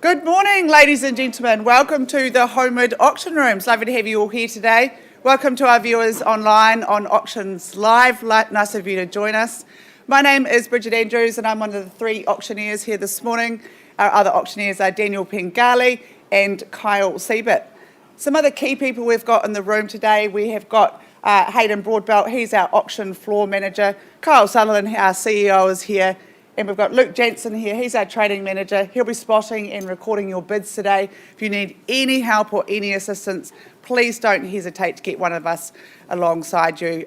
Good morning, ladies and gentlemen. Welcome to the Holmwood auction rooms. Lovely to have you all here today. Welcome to our viewers online on Auctions Live. Nice of you to join us. My name is Bridget Andrews and I'm one of the three auctioneers here this morning. Our other auctioneers are Daniel Pengali and Kyle Siebert. Some other key people we've got in the room today. We have got Hayden Broadbelt, he's our auction floor manager. Kyle Sutherland, our CEO, is here. And we've got Luke Jensen here, he's our trading manager. He'll be spotting and recording your bids today. If you need any help or any assistance, please don't hesitate to get one of us alongside you.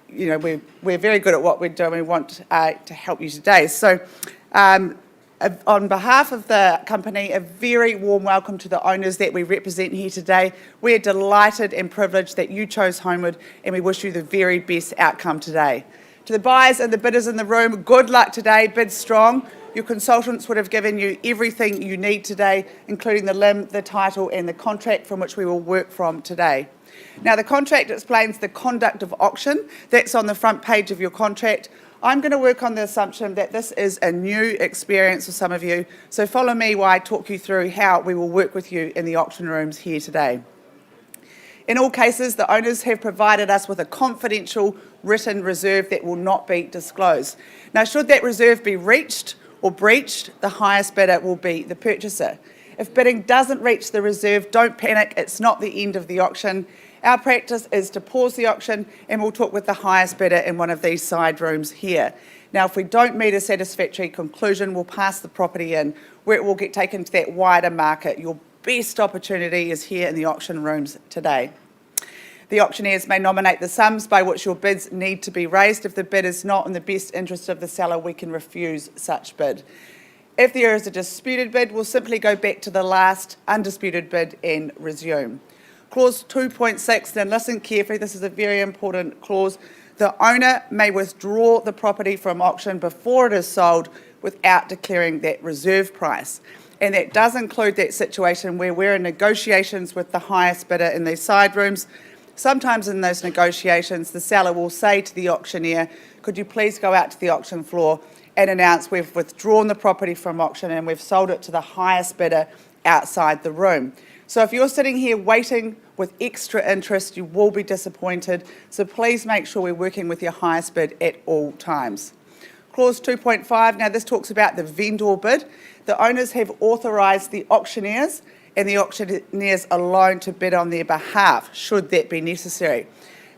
We're very good at what we're doing. We want to help you today. So on behalf of the company, a very warm welcome to the owners that we represent here today. We're delighted and privileged that you chose Holmwood and we wish you the very best outcome today. To the buyers and the bidders in the room, good luck today, bid strong. Your consultants would have given you everything you need today, including the LIM, the title and the contract from which we will work from today. Now the contract explains the conduct of auction. That's on the front page of your contract. I'm going to work on the assumption that this is a new experience for some of you, so follow me while I talk you through how we will work with you in the auction rooms here today. In all cases, the owners have provided us with a confidential written reserve that will not be disclosed. Now, should that reserve be reached or breached, the highest bidder will be the purchaser. If bidding doesn't reach the reserve, don't panic, it's not the end of the auction. Our practice is to pause the auction and we'll talk with the highest bidder in one of these side rooms here. Now, if we don't meet a satisfactory conclusion, we'll pass the property in where it will get taken to that wider market. Your best opportunity is here in the auction rooms today. The auctioneers may nominate the sums by which your bids need to be raised. If the bid is not in the best interest of the seller, we can refuse such bid. If there is a disputed bid, we'll simply go back to the last undisputed bid and resume. Clause 2.6, and listen carefully, this is a very important clause. The owner may withdraw the property from auction before it is sold without declaring that reserve price. And that does include that situation where we're in negotiations with the highest bidder in these side rooms. Sometimes in those negotiations, the seller will say to the auctioneer, could you please go out to the auction floor and announce we've withdrawn the property from auction and we've sold it to the highest bidder outside the room. So if you're sitting here waiting with extra interest, you will be disappointed. So please make sure we're working with your highest bid at all times. Clause 2.5, now this talks about the vendor bid. The owners have authorised the auctioneers and the auctioneers alone to bid on their behalf, should that be necessary.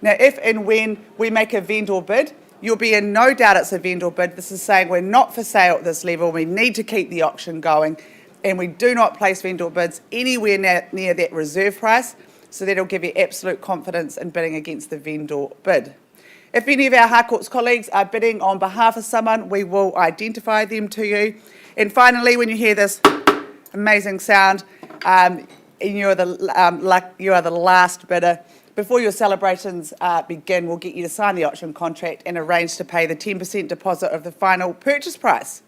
Now, if and when we make a vendor bid, you'll be in no doubt it's a vendor bid. This is saying we're not for sale at this level, we need to keep the auction going, and we do not place vendor bids anywhere near that reserve price, so that'll give you absolute confidence in bidding against the vendor bid. If any of our Harcourts colleagues are bidding on behalf of someone, we will identify them to you. And finally, when you hear this amazing sound, you are the last bidder. Before your celebrations begin, we'll get you to sign the auction contract and arrange to pay the 10% deposit of the final purchase price.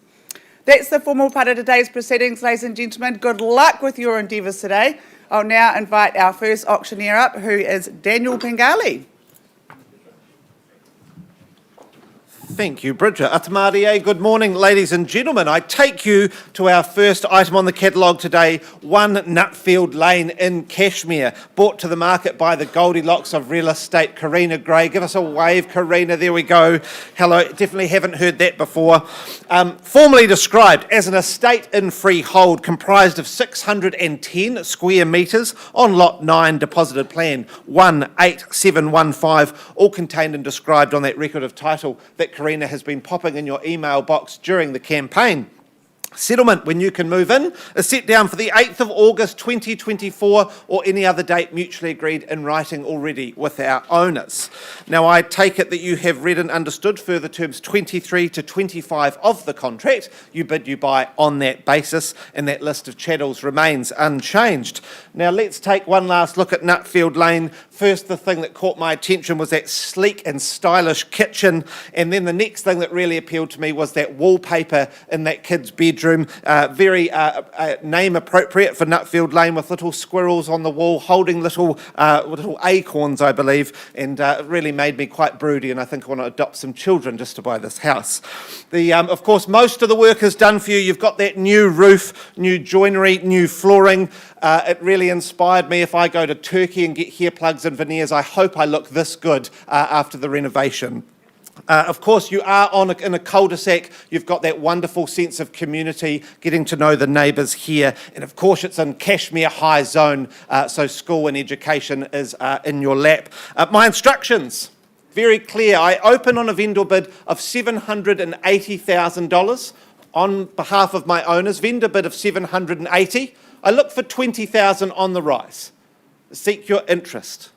That's the formal part of today's proceedings, ladies and gentlemen. Good luck with your endeavours today. I'll now invite our first auctioneer up, who is Daniel Pengali. Thank you, Bridget. Atamarie, good morning, ladies and gentlemen. I take you to our first item on the catalogue today, 1 Nutfield Lane in Cashmere, brought to the market by the Goldilocks of real estate, Karina Gray. Give us a wave, Karina. There we go. Hello. Definitely haven't heard that before. Formally described as an estate in freehold comprised of 610 square metres on Lot 9 deposited plan 18715, all contained and described on that record of title that Karina has been popping in your email box during the campaign. Settlement, when you can move in, is set down for the 8th of August 2024 or any other date mutually agreed in writing already with our owners. Now, I take it that you have read and understood further terms 23 to 25 of the contract. You bid, you buy on that basis, and that list of chattels remains unchanged. Now, let's take one last look at Nutfield Lane First, the thing that caught my attention was that sleek and stylish kitchen, and then the next thing that really appealed to me was that wallpaper in that kid's bedroom, very name appropriate for Nutfield Lane, with little squirrels on the wall holding little acorns, I believe, and it really made me quite broody, and I think I want to adopt some children just to buy this house. Of course, most of the work is done for you. You've got that new roof, new joinery, new flooring. It really inspired me. If I go to Turkey and get hair plugs and veneers, I hope I look this good after the renovation. Of course, you are in a cul-de-sac. You've got that wonderful sense of community, getting to know the neighbours here. And of course, it's in Cashmere High Zone, so school and education is in your lap. My instructions, very clear. I open on a vendor bid of $780,000 on behalf of my owners. Vendor bid of $780,000. I look for $20,000 on the rise. Seek your interest.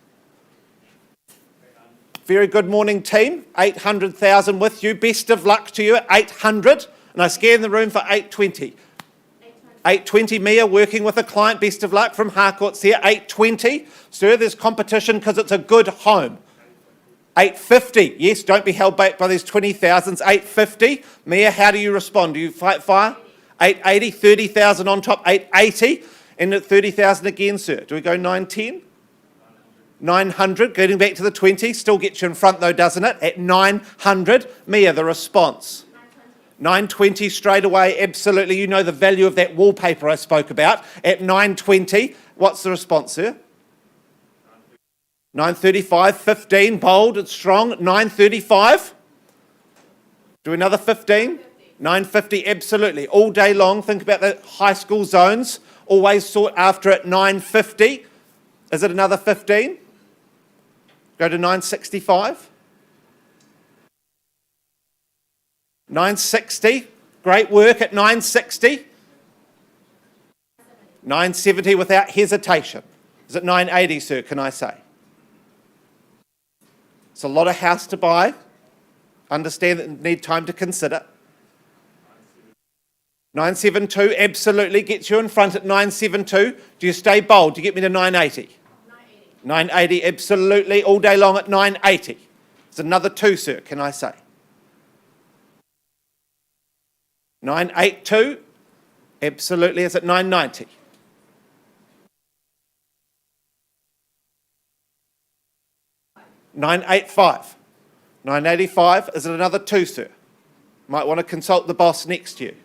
Very good morning, team. 800,000 with you. Best of luck to you at 800. And I scan the room for 820. 820, Mia, working with a client. Best of luck from Harcourt's here. 820. Sir, there's competition because it's a good home. 850. Yes, don't be held back by these 20,000s. 850. Mia, how do you respond? Do you fight fire? 880, 30,000 on top, 880, and at 30,000 again, sir. Do we go 910? 900, getting back to the 20, still gets you in front though, doesn't it? At 900, Mia, the response. 920 straight away, absolutely. You know the value of that wallpaper I spoke about. At 920, what's the response, sir? 935, 15, bold, it's strong. 935. Do another 15. 950, absolutely. All day long, think about the high school zones, always sought after at 950. Is it another 15? Go to 965. 960, great work at 960. 970 without hesitation. Is it 980, sir, can I say? It's a lot of house to buy. Understand that you need time to consider. 972 absolutely gets you in front at 972. Do you stay bold? Do you get me to 980? 980 absolutely all day long at 980. It's another two, sir, can I say? 982 absolutely is at 990. 985. 985 is it another two, sir? Might want to consult the boss next to you.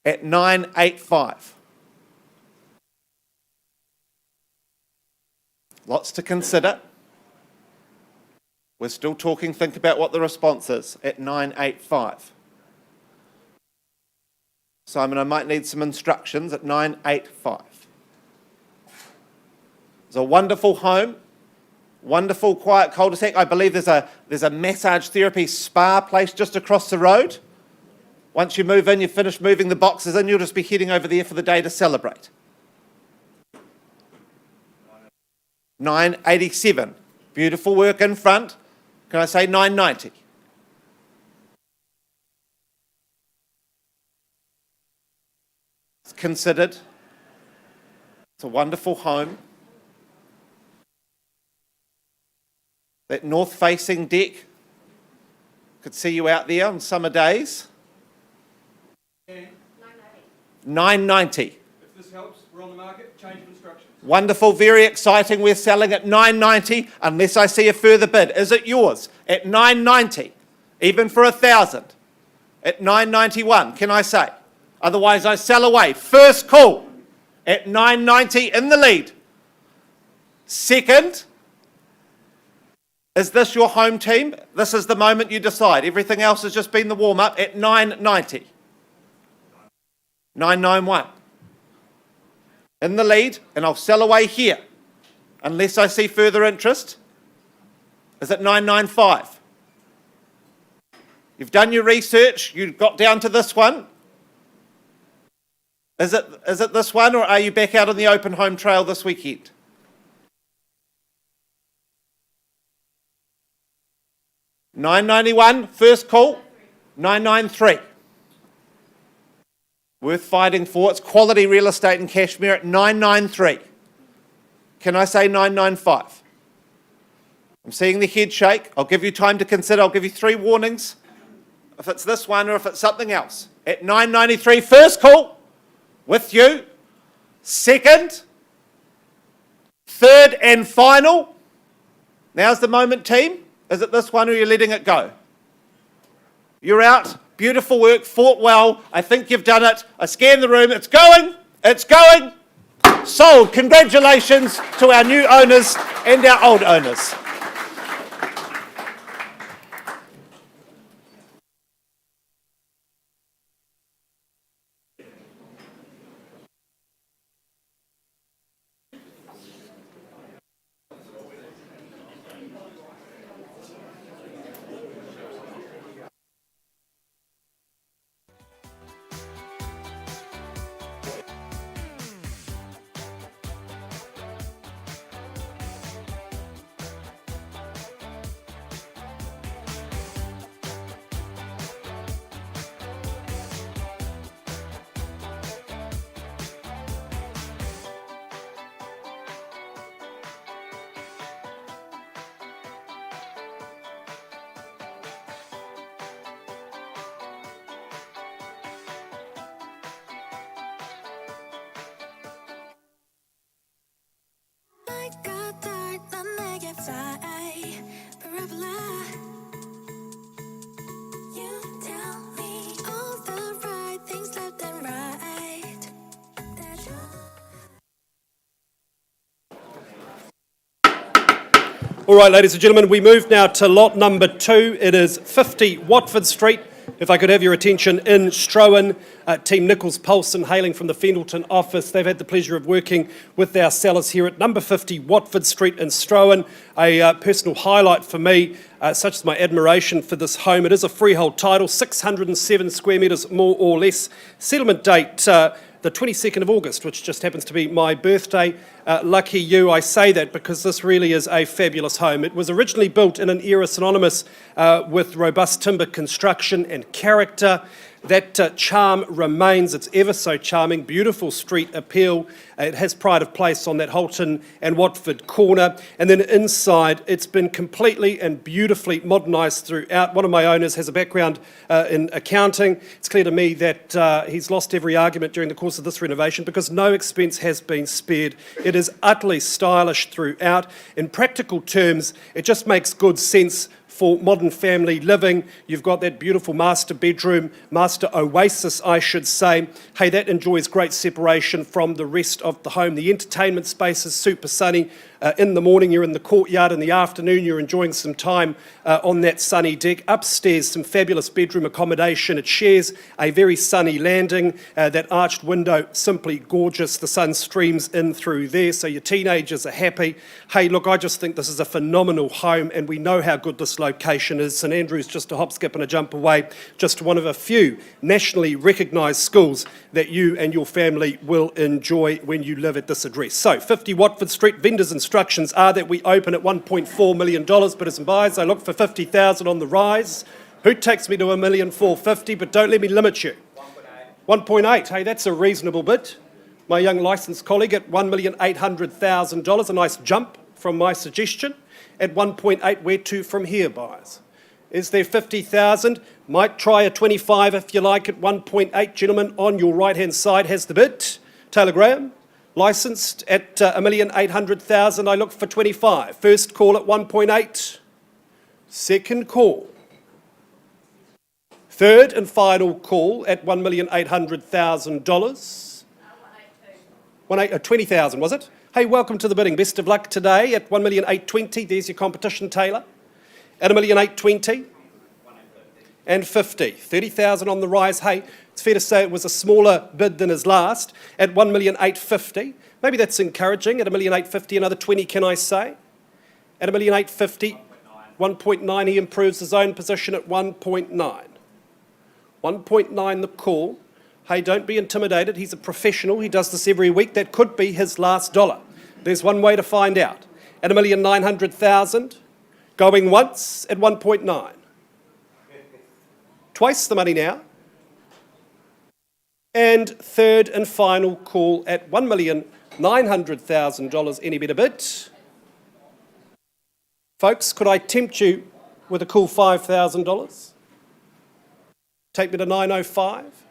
At 985. Lots to consider. We're still talking, think about what the response is at 985. Simon, I might need some instructions at 985. It's a wonderful home, wonderful quiet cul-de-sac. I believe there's a massage therapy spa place just across the road. Once you move in, you finish moving the boxes in, you'll just be heading over there for the day to celebrate. 987. Beautiful work in front. Can I say 990? It's considered. It's a wonderful home. That north-facing deck. Could see you out there on summer days. 990. If this helps, we're on the market, change of instructions. Wonderful, very exciting. We're selling at 990 unless I see a further bid. Is it yours? At 990, even for 1,000. At 991, can I say? Otherwise I sell away. First call at 990 in the lead. Second, is this your home team? This is the moment you decide. Everything else has just been the warm-up at 990. 991. In the lead, and I'll sell away here, unless I see further interest. Is it 995? You've done your research, you got down to this one. Is it this one, or are you back out on the open home trail this weekend? $991, first call. 993. Worth fighting for. It's quality real estate in Cashmere at 993. Can I say 995? I'm seeing the head shake. I'll give you time to consider. I'll give you 3 warnings. If it's this one or if it's something else. At 993, first call with you. Second, third and final. Now's the moment, team. Is it this one or you're letting it go? You're out. Beautiful work. Fought well. I think you've done it. I scanned the room. It's going. It's going. Sold. Congratulations to our new owners and our old owners. All right, ladies and gentlemen, we move now to lot number 2. It is 50 Watford Street. If I could have your attention in Strowan, Team Nichols Polson hailing from the Fendleton office. They've had the pleasure of working with our sellers here at number 50 Watford Street in Strowan. A personal highlight for me, such as my admiration for this home. It is a freehold title, 607 square metres more or less. Settlement date, the 22nd of August, which just happens to be my birthday. Lucky you, I say that because this really is a fabulous home. It was originally built in an era synonymous with robust timber construction and character. That charm remains. It's ever so charming, beautiful street appeal. It has pride of place on that Holton and Watford corner. And then inside, it's been completely and beautifully modernised throughout. One of my owners has a background in accounting. It's clear to me that he's lost every argument during the course of this renovation because no expense has been spared. It is utterly stylish throughout. In practical terms, it just makes good sense for modern family living. You've got that beautiful master bedroom, master oasis, I should say. Hey, that enjoys great separation from the rest of the home. The entertainment space is super sunny. In the morning, you're in the courtyard. In the afternoon, you're enjoying some time on that sunny deck. Upstairs, some fabulous bedroom accommodation. It shares a very sunny landing. That arched window, simply gorgeous. The sun streams in through there, so your teenagers are happy. Hey, look, I just think this is a phenomenal home, and we know how good this location is. St Andrews just a hop, skip and a jump away. Just one of a few nationally recognised schools that you and your family will enjoy when you live at this address. So, 50 Watford Street, vendors instructions are that we open at $1.4 million, bidders and buyers. I look for 50,000 on the rise. Who takes me to $1,450,000? But don't let me limit you. 1.8. Hey, that's a reasonable bid. My young licensed colleague at $1,800,000. A nice jump from my suggestion. At 1.8, where to from here, buyers? Is there 50,000? Might try a 25 if you like at 1.8. Gentlemen, on your right-hand side has the bid. Taylor Graham, licensed at $1,800,000. I look for 25. First call at 1.8. Second call. Third and final call at $1,800,000. 20,000, was it? Hey, welcome to the bidding. Best of luck today at $1,820,000. There's your competition, Taylor. At $1,820,000 and 50. 30,000 on the rise. Hey, it's fair to say it was a smaller bid than his last at $1,850,000. Maybe that's encouraging. At $1,850,000, another 20, can I say? At $1,850,000, 1.9, he improves his own position at 1.9. 1.9 the call. Hey, don't be intimidated. He's a professional. He does this every week. That could be his last dollar. There's one way to find out. At $1,900,000, going once at 1.9. Twice the money now. And third and final call at $1,180,000. $900,000. Any better bid? Folks, could I tempt you with a cool $5,000? Take me to 905.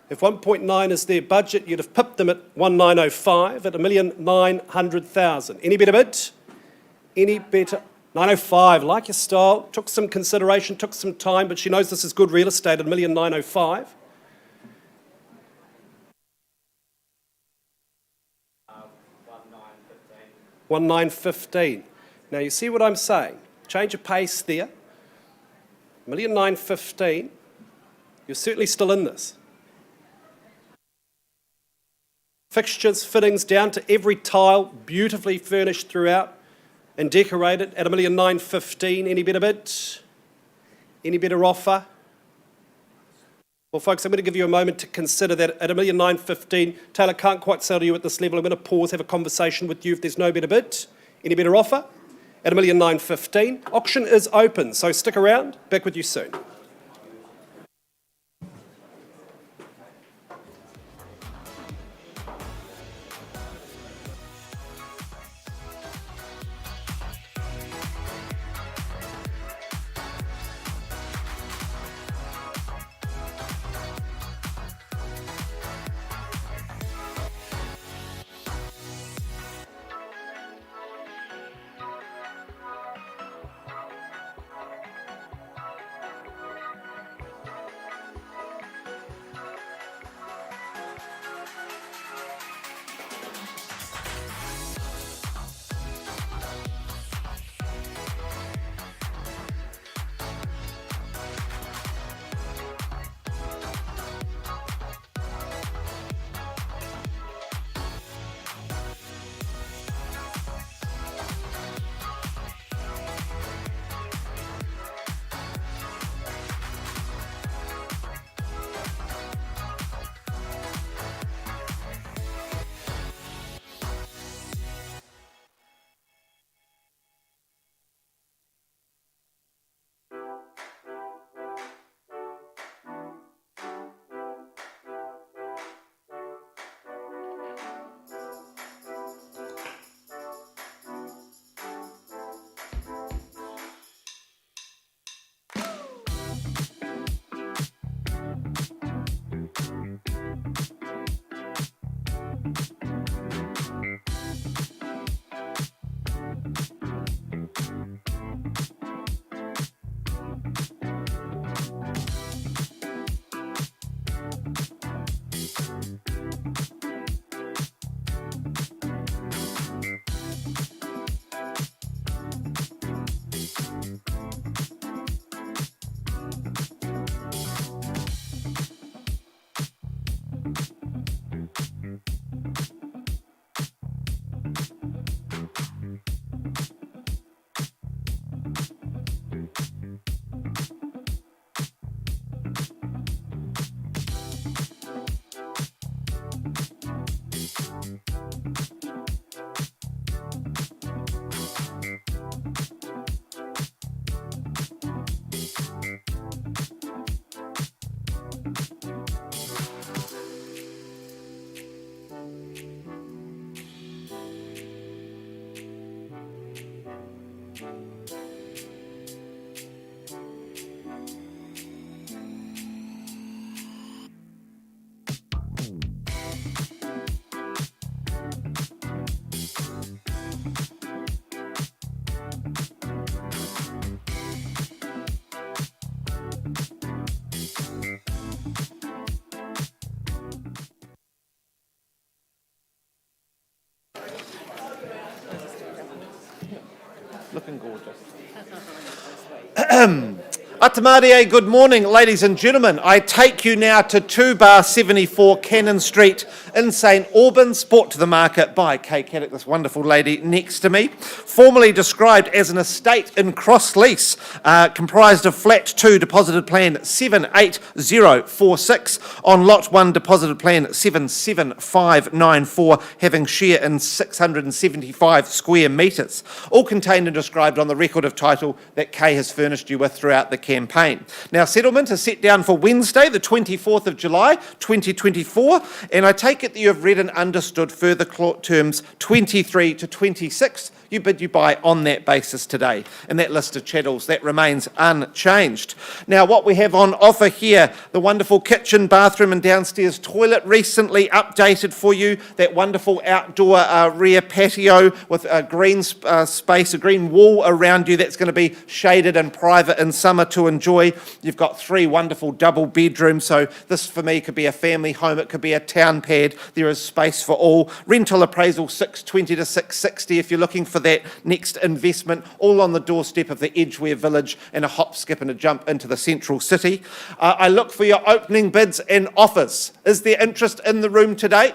If 1.9 is their budget, you'd have pipped them at 1905 at $1,900,000. Any better bid? Any better? 905, like your style, took some consideration, took some time, but she knows this is good real estate at $1,905. 1915. Now you see what I'm saying? Change of pace there. 1,915. You're certainly still in this. Fixtures, fittings, down to every tile, beautifully furnished throughout and decorated at $1,915. Any better bid? Any better offer? Well, folks, I'm going to give you a moment to consider that at $1,915. Taylor, can't quite sell to you at this level. I'm going to pause, have a conversation with you if there's no better bid. Any better offer? At $1,915. Auction is open, so stick around. Back with you soon. Looking gorgeous. Atamarie, good morning, ladies and gentlemen. I take you now to 2 bar 74 Cannon Street in St Albans, brought to the market by Kay Caddick, this wonderful lady next to me. Formerly described as an estate in cross-lease, comprised of Flat 2 deposited plan 78046 on Lot 1 deposited plan 77594, having share in 675 square metres, all contained and described on the record of title that Kay has furnished you with throughout the campaign. Now, settlement is set down for Wednesday, the 24th of July, 2024, and I take it that you have read and understood further terms 23 to 26. You bid, you buy on that basis today. And that list of chattels, that remains unchanged. Now, what we have on offer here, the wonderful kitchen, bathroom and downstairs toilet, recently updated for you. That wonderful outdoor rear patio with a green space, a green wall around you that's going to be shaded and private in summer to enjoy. You've got 3 wonderful double bedrooms, so this for me could be a family home, it could be a town pad. There is space for all. Rental appraisal 620 to 660 if you're looking for that next investment, all on the doorstep of the Edgware Village and a hop, skip and a jump into the central city. I look for your opening bids and offers. Is there interest in the room today?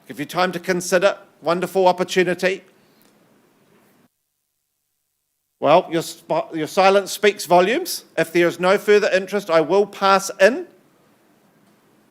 Give you time to consider. Wonderful opportunity. Well, your silence speaks volumes. If there is no further interest, I will pass in.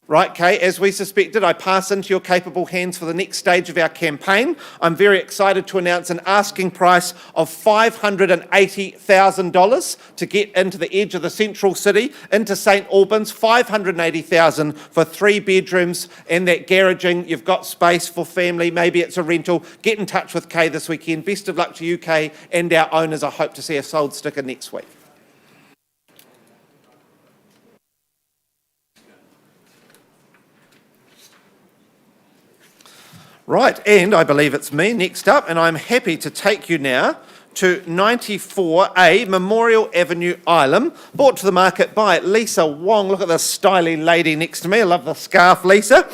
Right, Kay, as we suspected, I pass into your capable hands for the next stage of our campaign. I'm very excited to announce an asking price of $580,000 to get into the edge of the central city, into St Albans, $580,000 for 3 bedrooms and that garaging. You've got space for family, maybe it's a rental. Get in touch with Kay this weekend. Best of luck to you, Kay, and our owners. I hope to see a sold sticker next week. Right, and I believe it's me next up, and I'm happy to take you now to 94A Memorial Avenue, Ilam, brought to the market by Lisa Wong. Look at this styly lady next to me. I love the scarf, Lisa.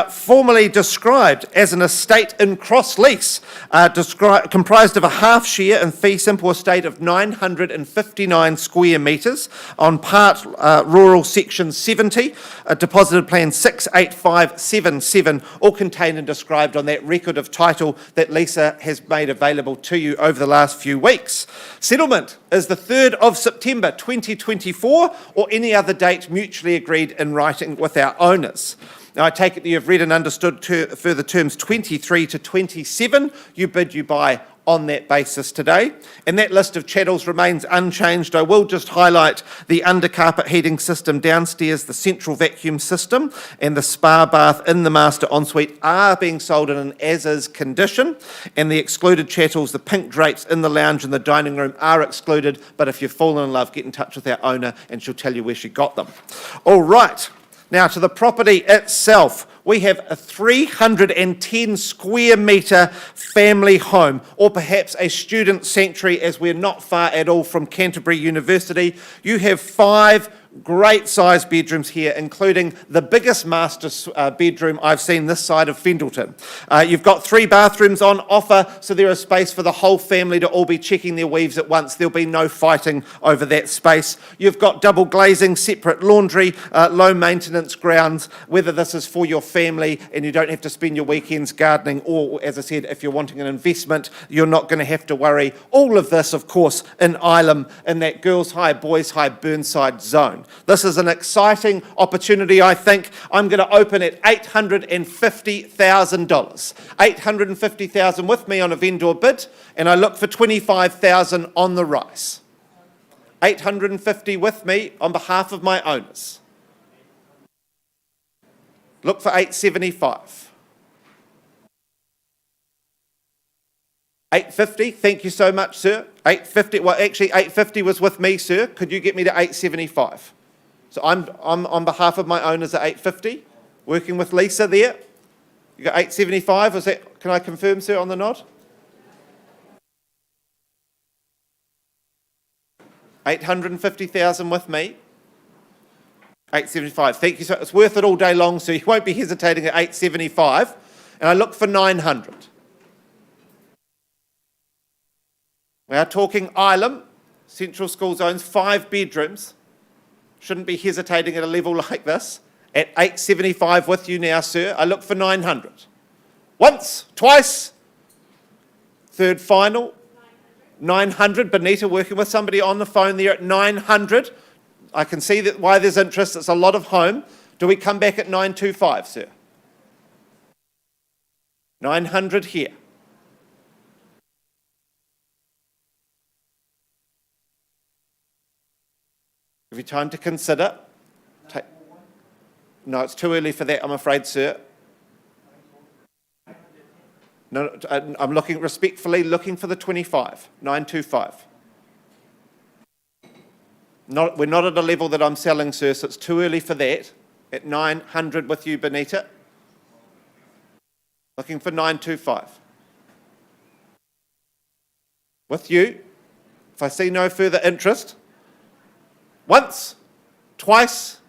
Formerly described as an estate in cross-lease, comprised of a half-share and fee-simple estate of 959 square metres on part rural section 70, deposited plan 68577, all contained and described on that record of title that Lisa has made available to you over the last few weeks. Settlement is the 3rd of September 2024 or any other date mutually agreed in writing with our owners. Now, I take it that you've read and understood further terms 23 to 27. You bid, you buy on that basis today. And that list of chattels remains unchanged. I will just highlight the undercarpet heating system downstairs, the central vacuum system, and the spa bath in the master ensuite are being sold in an as-is condition. And the excluded chattels, the pink drapes in the lounge and the dining room are excluded. But if you've fallen in love, get in touch with our owner and she'll tell you where she got them. All right. Now to the property itself. We have a 310 square metre family home, or perhaps a student sanctuary, as we're not far at all from Canterbury University. You have 5 great sized bedrooms here, including the biggest master bedroom I've seen this side of Fendleton. You've got 3 bathrooms on offer, so there is space for the whole family to all be checking their weaves at once. There'll be no fighting over that space. You've got double glazing, separate laundry, low maintenance grounds, whether this is for your family and you don't have to spend your weekends gardening, or, as I said, if you're wanting an investment, you're not going to have to worry. All of this, of course, in Ilam, in that Girls High, Boys High, Burnside zone. This is an exciting opportunity, I think. I'm going to open at $850,000. $850,000 with me on a vendor bid, and I look for $25,000 on the rise. $850,000 with me on behalf of my owners. Look for $875,000. $850,000, thank you so much, sir. $850,000, well, actually, $850,000 was with me, sir. Could you get me to $875,000? So I'm on behalf of my owners at $850,000, working with Lisa there. You got $875,000, was that, can I confirm, sir, on the nod? $850,000 with me. $875,000, thank you, sir. It's worth it all day long, so you won't be hesitating at $875,000. And I look for $900,000. We are talking Ilam, Central School Zones, 5 bedrooms. Shouldn't be hesitating at a level like this. At 875 with you now, sir. I look for 900. Once, twice. Third final. 900. Benita working with somebody on the phone there at 900. I can see that why there's interest. It's a lot of home. Do we come back at 925, sir? 900 here. Give you time to consider. No, it's too early for that, I'm afraid, sir. No, I'm respectfully looking for the 25, 925. We're not at a level that I'm selling, sir, so it's too early for that. At 900 with you, Benita. Looking for 925. With you, if I see no further interest, once, twice.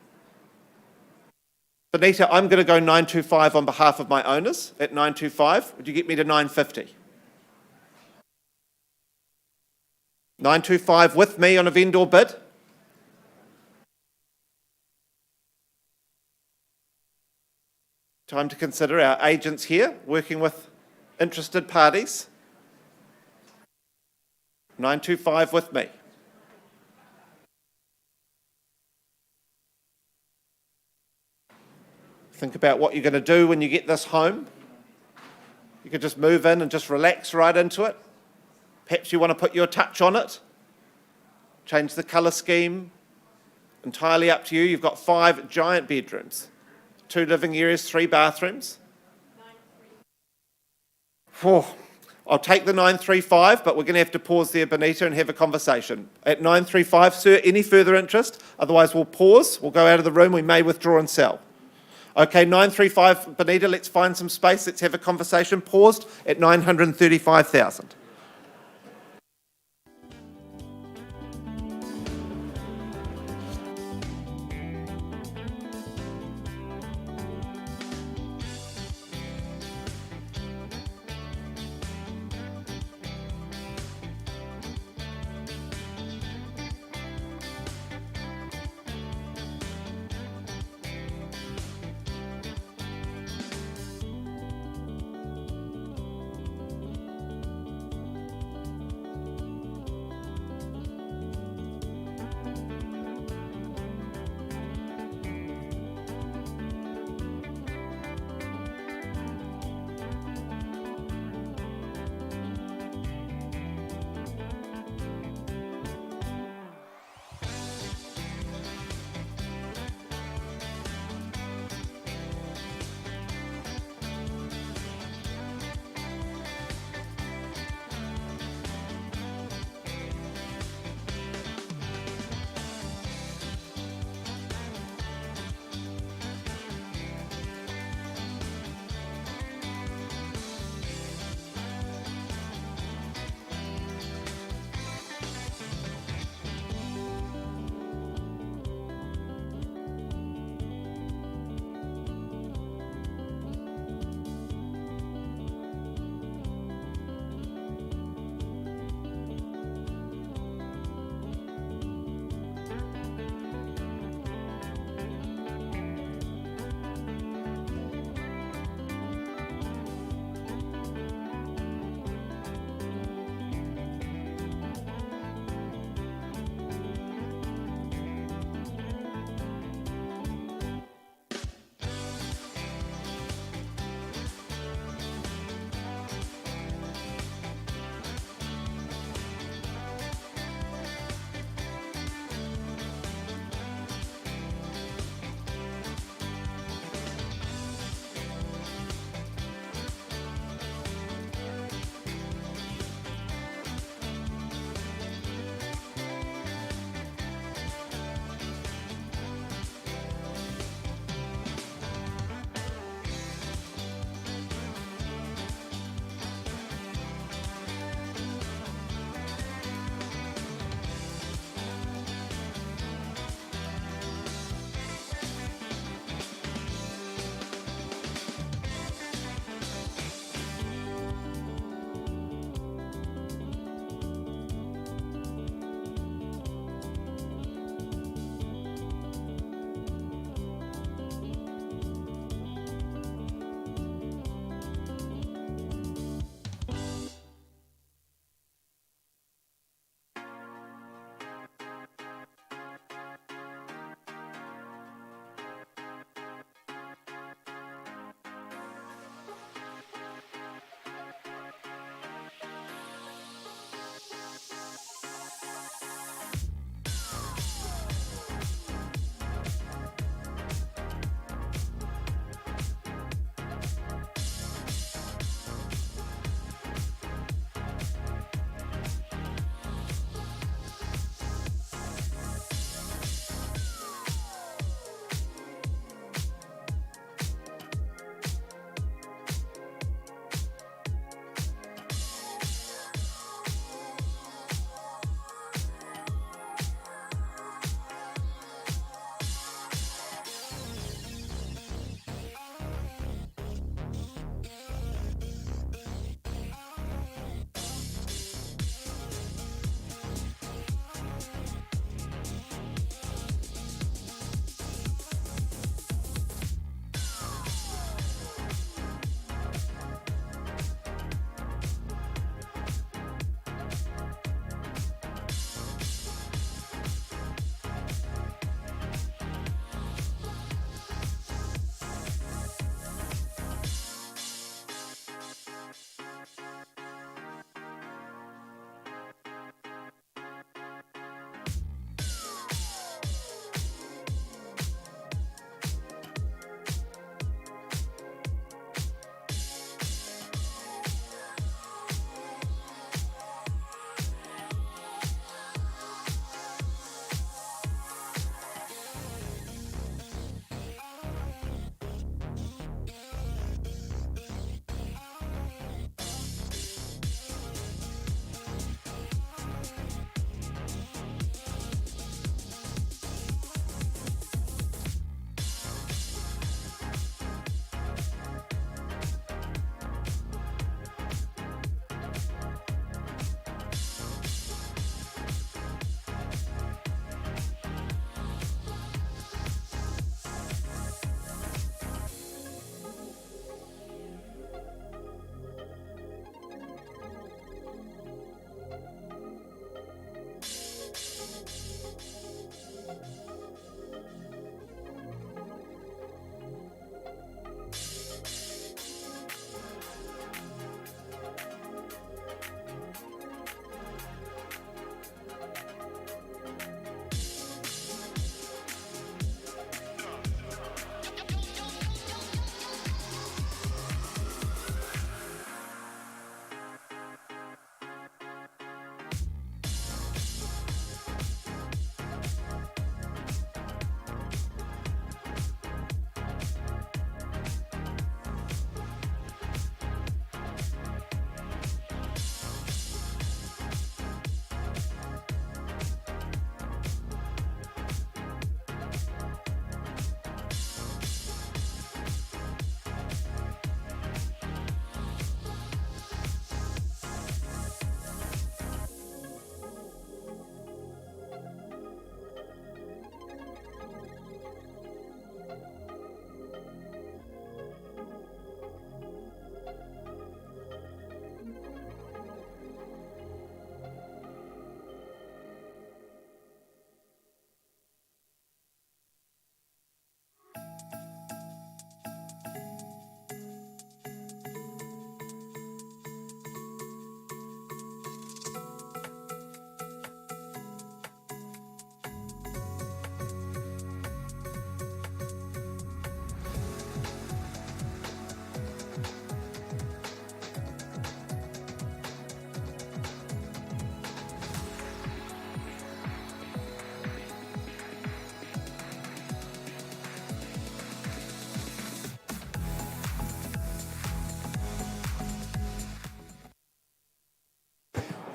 Benita, I'm going to go 925 on behalf of my owners at 925. Would you get me to 950? 925 with me on a vendor bid. Time to consider our agents here, working with interested parties. 925 with me. Think about what you're going to do when you get this home. You could just move in and just relax right into it. Perhaps you want to put your touch on it. Change the colour scheme. Entirely up to you. You've got 5 giant bedrooms. 2 living areas, 3 bathrooms. I'll take the 935, but we're going to have to pause there, Benita, and have a conversation. At 935, sir, any further interest? Otherwise, we'll pause. We'll go out of the room. We may withdraw and sell. Okay, 935, Benita, let's find some space. Let's have a conversation. Paused at 935,000.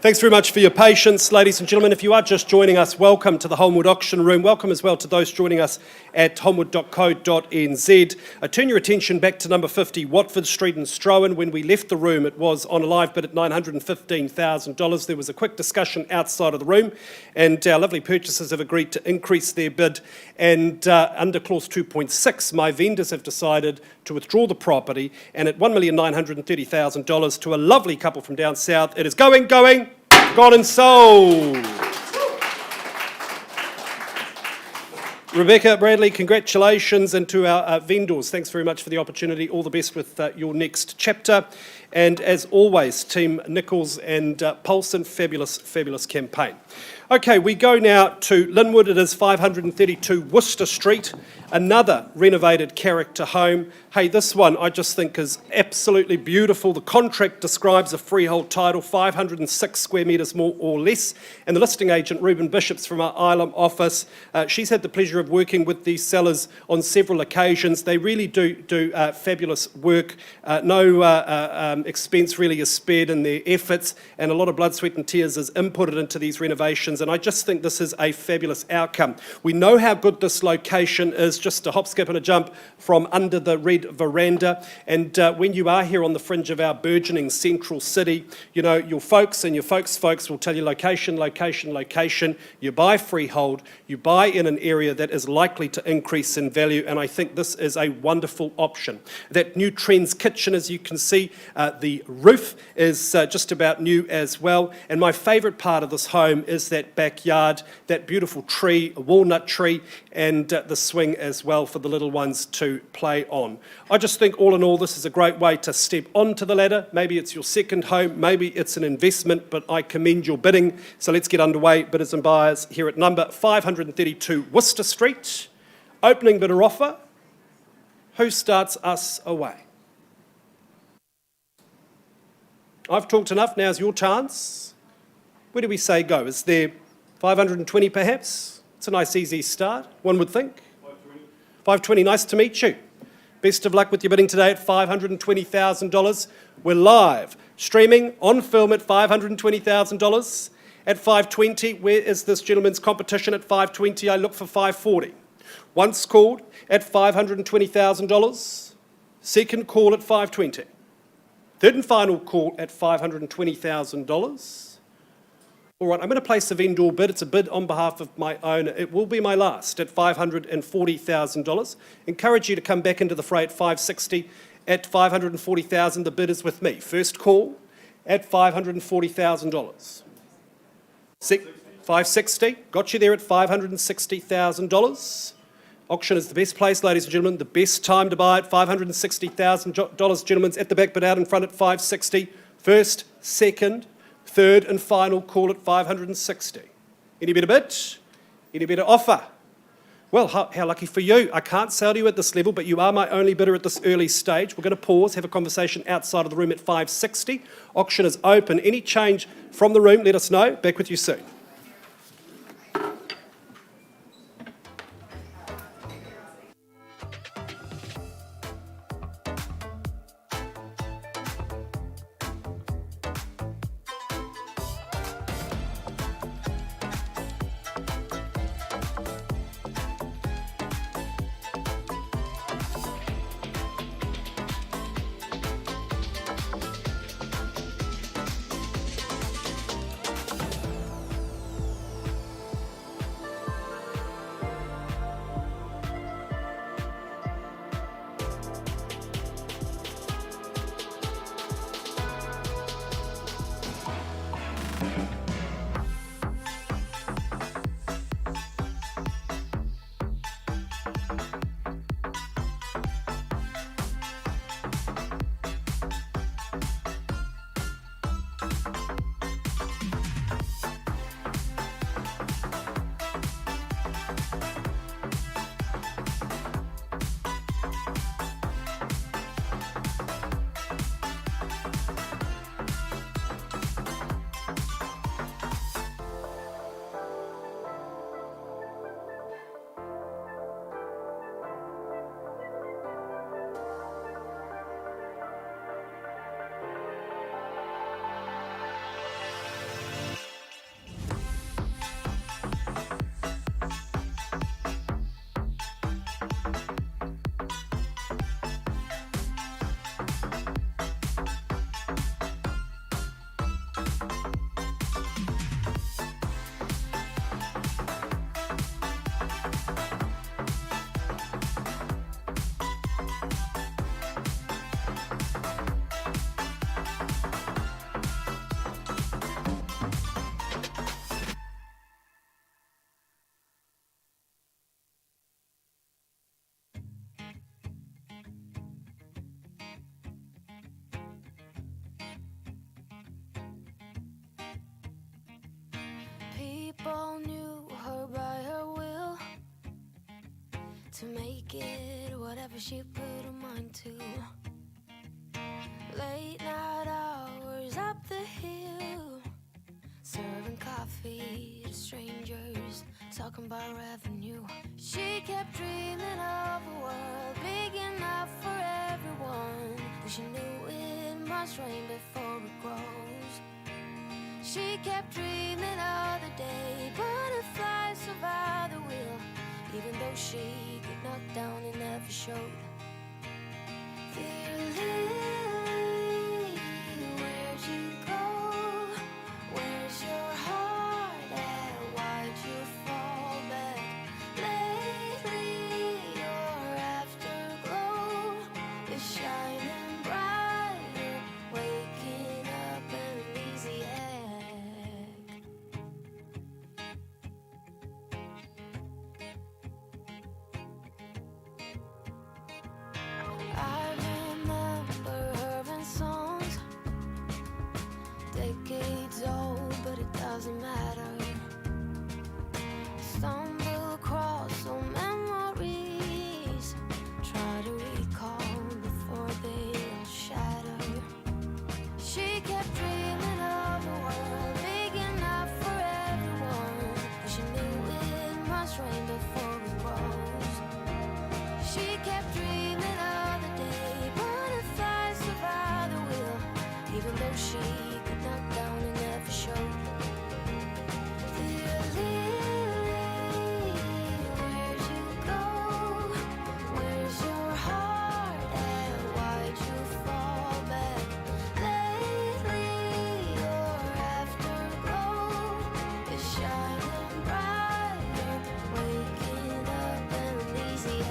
Thanks very much for your patience, ladies and gentlemen. If you are just joining us, welcome to the Holmwood Auction Room. Welcome as well to those joining us at holmwood.co.nz. I turn your attention back to number 50, Watford Street in Strowan. When we left the room, it was on a live bid at $915,000. There was a quick discussion outside of the room, and our lovely purchasers have agreed to increase their bid. And under clause 2.6, my vendors have decided to withdraw the property, and at $1,930,000 to a lovely couple from down south, it is going, gone and sold. Rebecca, Bradley, congratulations, and to our vendors, thanks very much for the opportunity. All the best with your next chapter. And as always, Team Nichols and Paulson, fabulous campaign. Okay, we go now to Linwood. It is 532 Worcester Street, another renovated character home. Hey, this one I just think is absolutely beautiful. The contract describes a freehold title, 506 square metres more or less. And the listing agent, Reuben Bishops from our Ilam office, she's had the pleasure of working with these sellers on several occasions. They really do fabulous work. No expense really is spared in their efforts, and a lot of blood, sweat and tears is inputted into these renovations, and I just think this is a fabulous outcome. We know how good this location is, just a hop, skip and a jump from under the red veranda, and when you are here on the fringe of our burgeoning central city, you know, your folks and your folks' will tell you location. You buy freehold, you buy in an area that is likely to increase in value, and I think this is a wonderful option. That new Trends kitchen, as you can see, the roof is just about new as well, and my favourite part of this home is that backyard, that beautiful tree, a walnut tree, and the swing as well for the little ones to play on. I just think all in all this is a great way to step onto the ladder. Maybe it's your second home, maybe it's an investment, but I commend your bidding. So let's get underway, bidders and buyers, here at number 532 Worcester Street. Opening bidder offer. Who starts us away? I've talked enough, now's your chance. Where do we say go? Is there 520 perhaps? It's a nice easy start, one would think. 520, nice to meet you. Best of luck with your bidding today at $520,000. We're live, streaming, on film at $520,000. At 520, where is this gentleman's competition at 520? I look for 540. Once called at $520,000. Second call at 520. Third and final call at $520,000. All right, I'm going to place a vendor bid. It's a bid on behalf of my owner. It will be my last at $540,000. Encourage you to come back into the fray at 560. At $540,000, the bid is with me. First call at $540,000. 560, got you there at $560,000. Auction is the best place, ladies and gentlemen, the best time to buy at $560,000. Gentlemen's at the back, but out in front at 560. First, second, third and final call at 560. Any better bid? Any better offer? Well, how lucky for you. I can't sell to you at this level, but you are my only bidder at this early stage. We're going to pause, have a conversation outside of the room at 560. Auction is open. Any change from the room, let us know. Back with you soon. to make it whatever she put her mind to. Late night hours up the hill, serving coffee to strangers, talking about revenue. She kept dreaming of a world big enough for everyone, but she knew it must rain before it grows. She kept dreaming of the day butterflies survive the wheel, even though she got knocked down and never showed. Dear Lily, where'd you go? Where's your heart at? Why'd you fall back? Lately, your afterglow is shining brighter, waking up an easy egg. I remember her in songs, decades old, but it doesn't matter. Stumble across old memories, try to recall before they all shatter. She kept dreaming of a world big enough for everyone, but she knew it must rain before it grows. She kept dreaming of the day butterflies survive the wheel, even though she got knocked down and never showed. Dear Lily, where'd you go? Where's your heart at? Why'd you fall back? Lately, your afterglow is shining brighter, waking up an easy egg.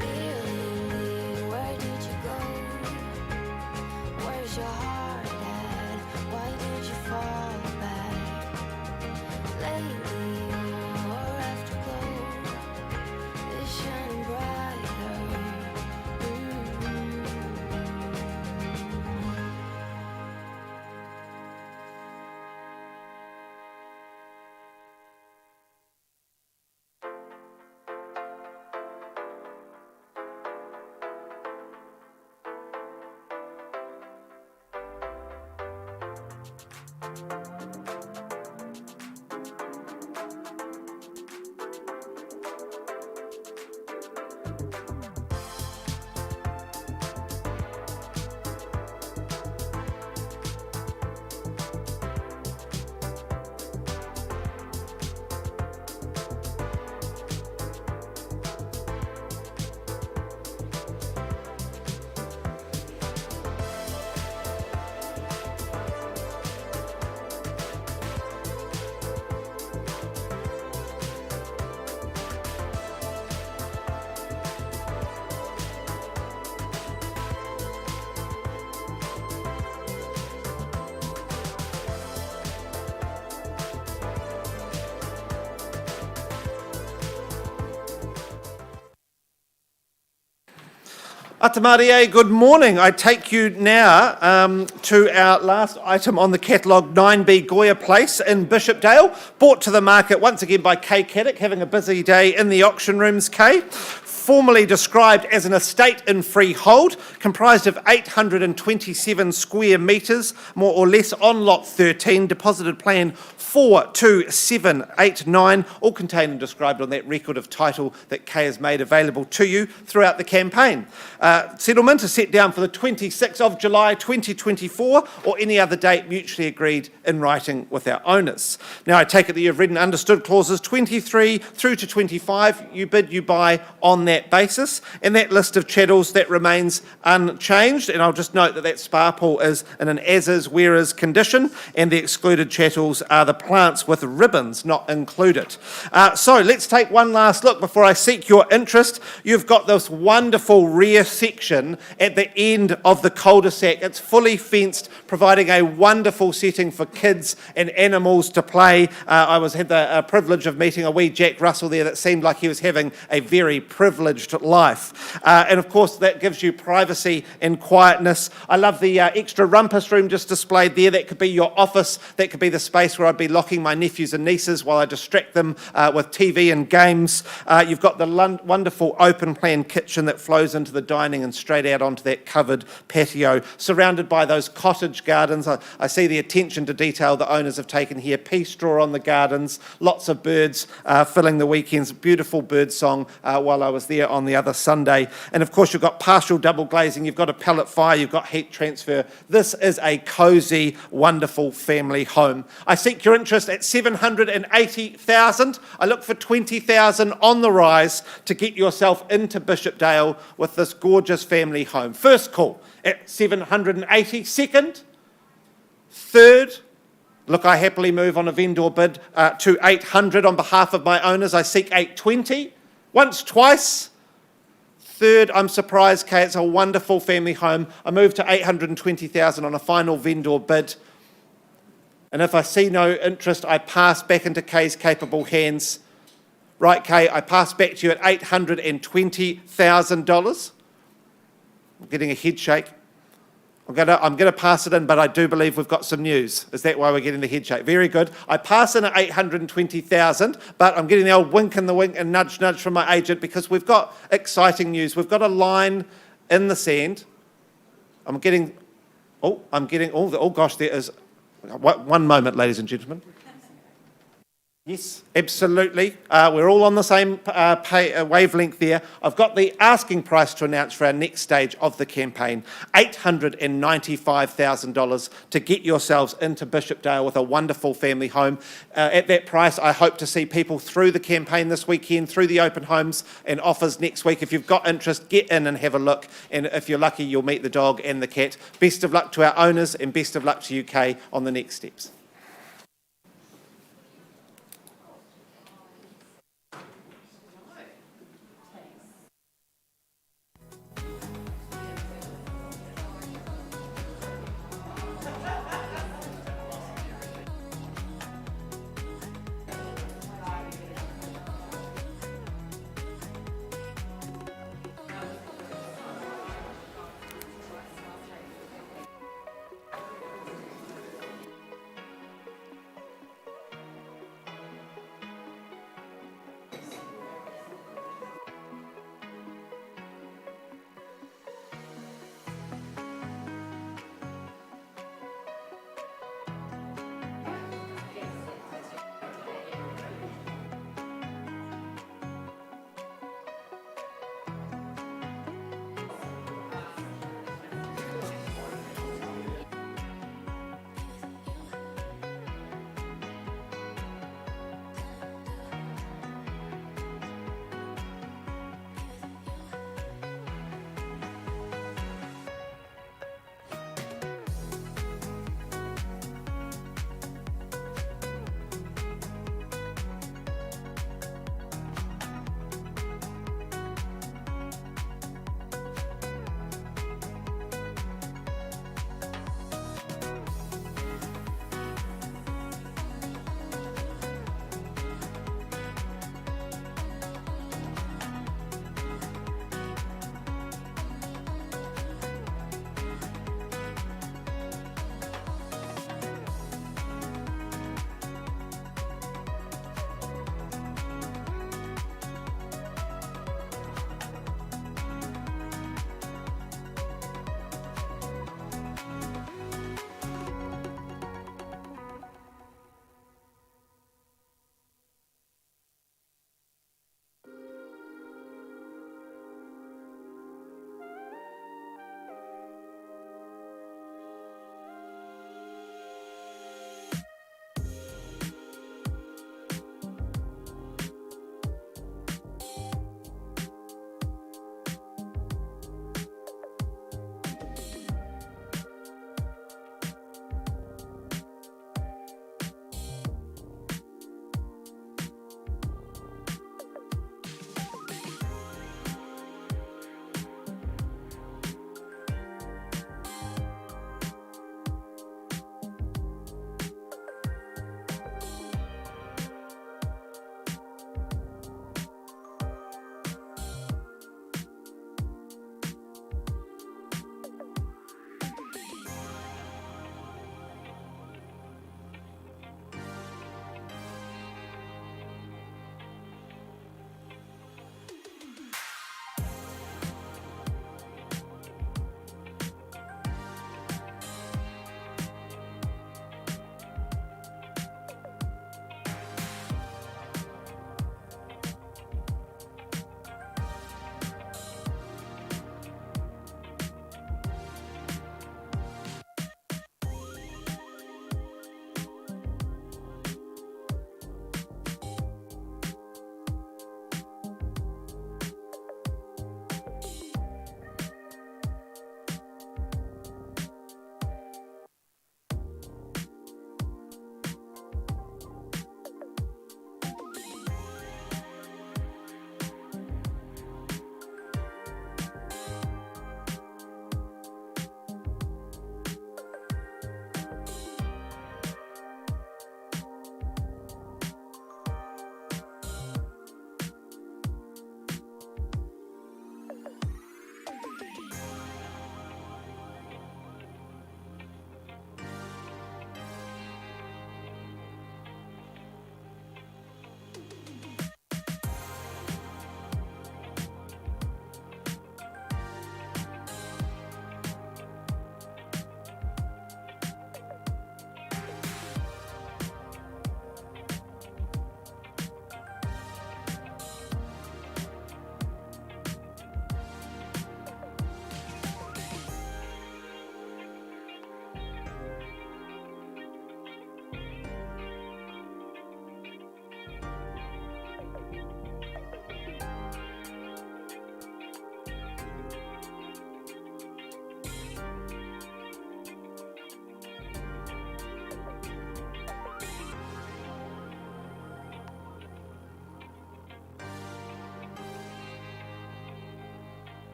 Lily, where did you go? Where's your heart at? Why did you fall back? Lately, your afterglow is shining brighter. Atamarie, good morning. I take you now to our last item on the catalogue, 9B Goya Place in Bishopdale, brought to the market once again by Kay Caddick, having a busy day in the auction rooms, Kay. Formerly described as an estate in freehold, comprised of 827 square metres, more or less, on lot 13, deposited plan 42789, all contained and described on that record of title that Kay has made available to you throughout the campaign. Settlement is set down for the 26th of July 2024 or any other date mutually agreed in writing with our owners. Now, I take it that you've read and understood clauses 23 through to 25. You bid, you buy on that basis, and that list of chattels that remains unchanged. And I'll just note that that spa pool is in an as-is, where-is condition, and the excluded chattels are the plants with ribbons not included. So let's take one last look before I seek your interest. You've got this wonderful rare set section at the end of the cul-de-sac. It's fully fenced, providing a wonderful setting for kids and animals to play. I had the privilege of meeting a wee Jack Russell there that seemed like he was having a very privileged life. And of course, that gives you privacy and quietness. I love the extra rumpus room just displayed there. That could be your office. That could be the space where I'd be locking my nephews and nieces while I distract them with TV and games. You've got the wonderful open plan kitchen that flows into the dining and straight out onto that covered patio, surrounded by those cottage gardens. I see the attention to detail the owners have taken here. Pea straw on the gardens, lots of birds filling the weekends. Beautiful bird song while I was there on the other Sunday. And of course, you've got partial double glazing, you've got a pellet fire, you've got heat transfer. This is a cosy, wonderful family home. I seek your interest at $780,000. I look for $20,000 on the rise to get yourself into Bishopdale with this gorgeous family home. First call at 780. Second, third, look, I happily move on a vendor bid to 800 on behalf of my owners. I seek 820. Once, twice. Third, I'm surprised, Kay, it's a wonderful family home. I move to 820,000 on a final vendor bid. And if I see no interest, I pass back into Kay's capable hands. Right, Kay, I pass back to you at $820,000. I'm getting a head shake. I'm going to pass it in, but I do believe we've got some news. Is that why we're getting the head shake? Very good. I pass in at 820,000, but I'm getting the old wink in the wink and nudge nudge from my agent because we've got exciting news. We've got a line in the sand. Oh gosh, there is. One moment, ladies and gentlemen. Yes, absolutely. We're all on the same wavelength there. I've got the asking price to announce for our next stage of the campaign, $895,000 to get yourselves into Bishopdale with a wonderful family home. At that price, I hope to see people through the campaign this weekend, through the open homes and offers next week. If you've got interest, get in and have a look. And if you're lucky, you'll meet the dog and the cat. Best of luck to our owners and best of luck to UK on the next steps.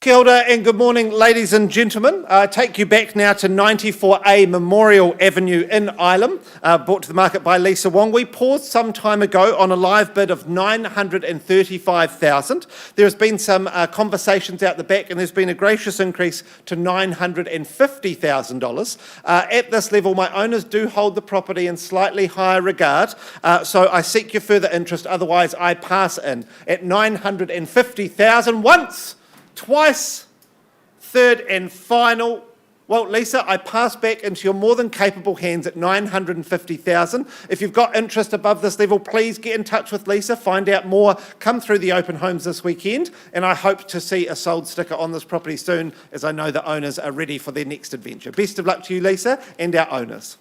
Kia ora and good morning, ladies and gentlemen. I take you back now to 94A Memorial Avenue in Ilam, brought to the market by Lisa Wong. We paused some time ago on a live bid of $935,000. There has been some conversations out the back and there's been a gracious increase to $950,000. At this level, my owners do hold the property in slightly higher regard, so I seek your further interest, otherwise I pass in at $950,000 once. Twice, third and final. Well, Lisa, I pass back into your more than capable hands at $950,000. If you've got interest above this level, please get in touch with Lisa, find out more, come through the open homes this weekend, and I hope to see a sold sticker on this property soon, as I know the owners are ready for their next adventure. Best of luck to you, Lisa, and our owners.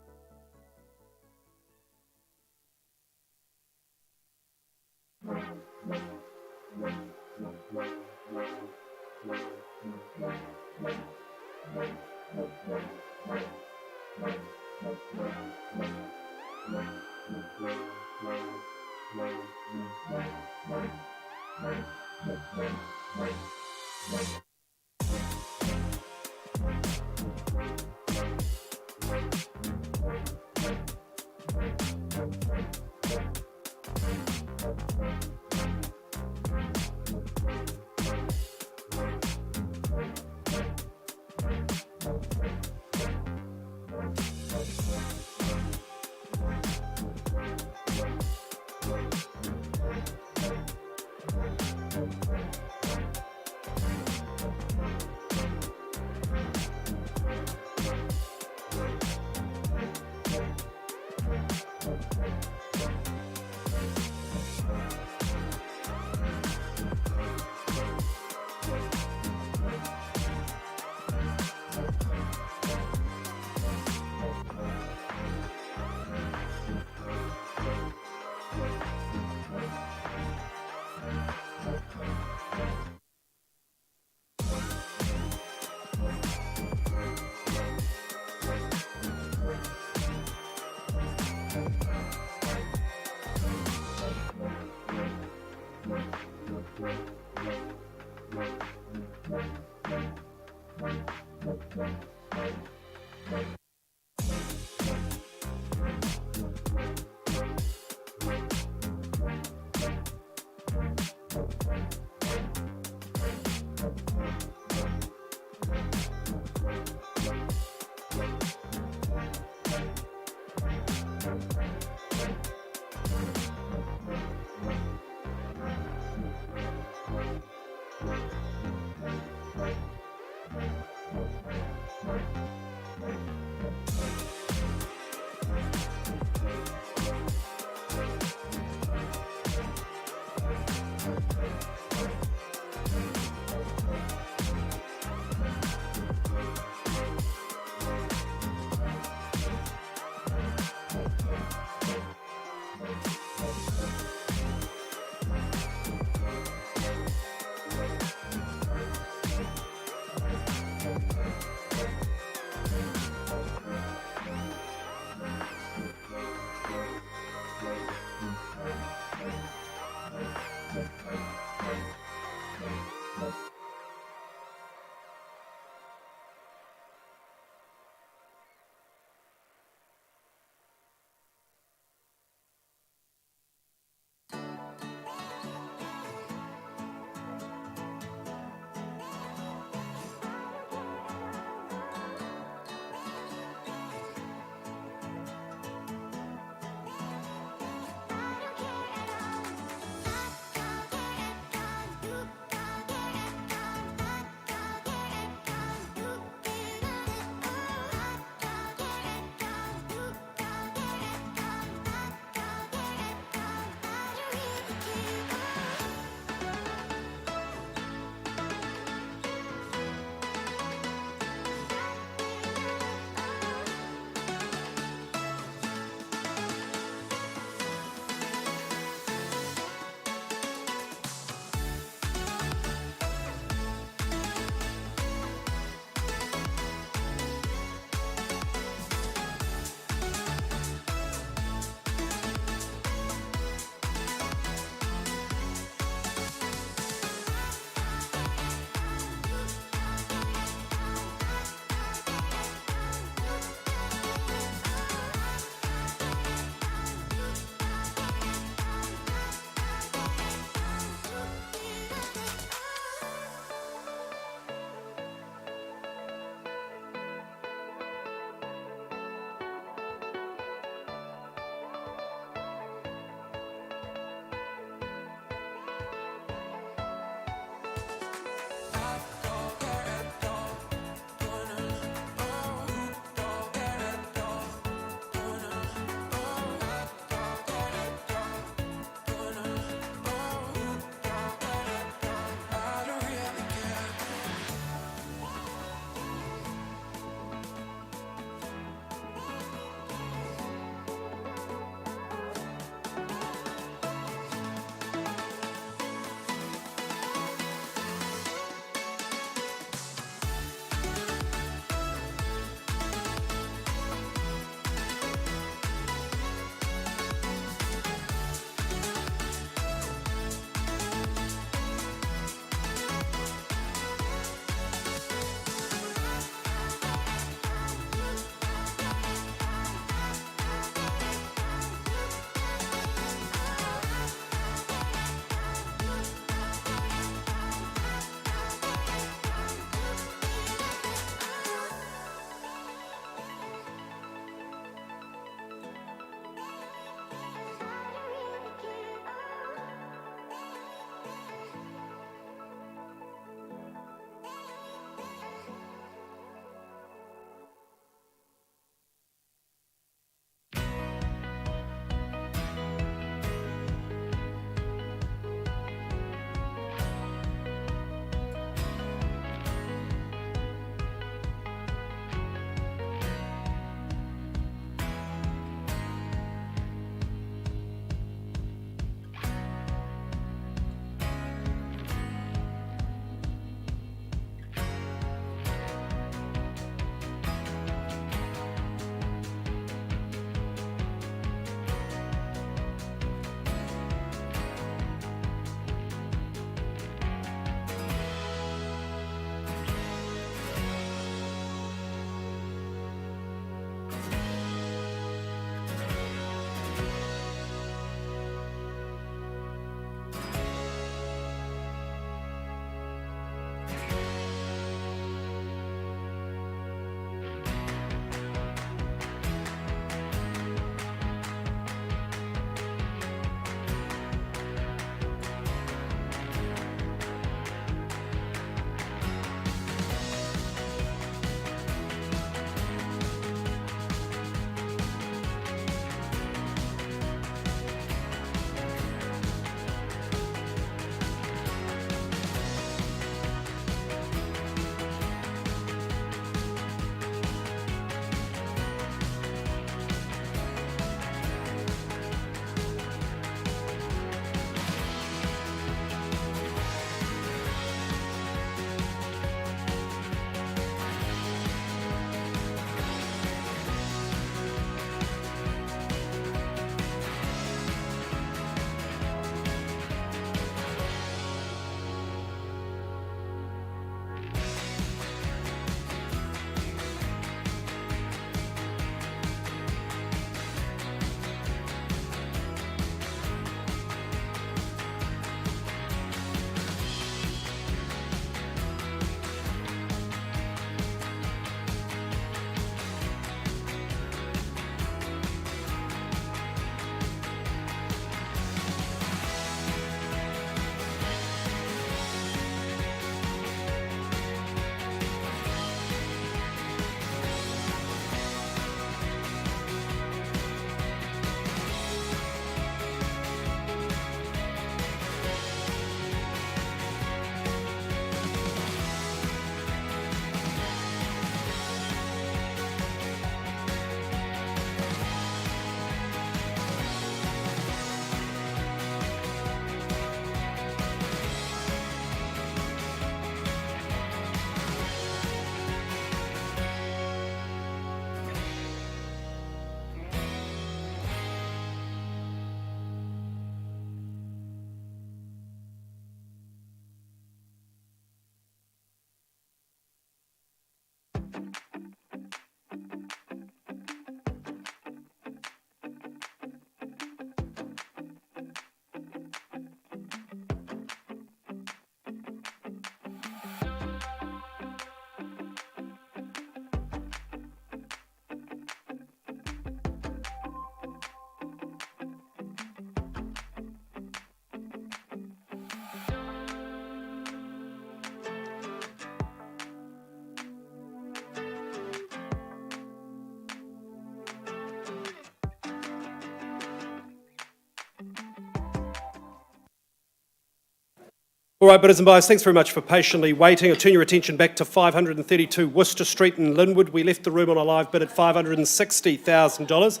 All right, bidders and buyers, thanks very much for patiently waiting. I'll turn your attention back to 532 Worcester Street in Linwood. We left the room on a live bid at $560,000.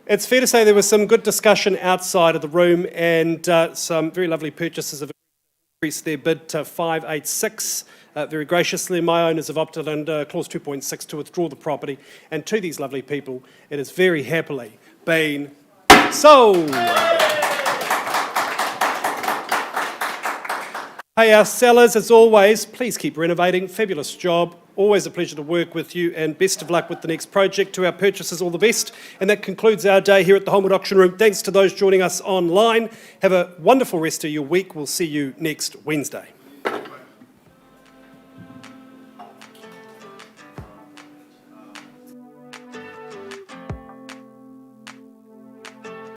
It's fair to say there was some good discussion outside of the room, and some very lovely purchasers have increased their bid to 586. Very graciously, my owners have opted under clause 2.6 to withdraw the property, and to these lovely people, it has very happily been sold. Hey, our sellers, as always, please keep renovating. Fabulous job. Always a pleasure to work with you, and best of luck with the next project. To our purchasers, all the best. And that concludes our day here at the Holmwood Auction Room. Thanks to those joining us online. Have a wonderful rest of your week. We'll see you next Wednesday.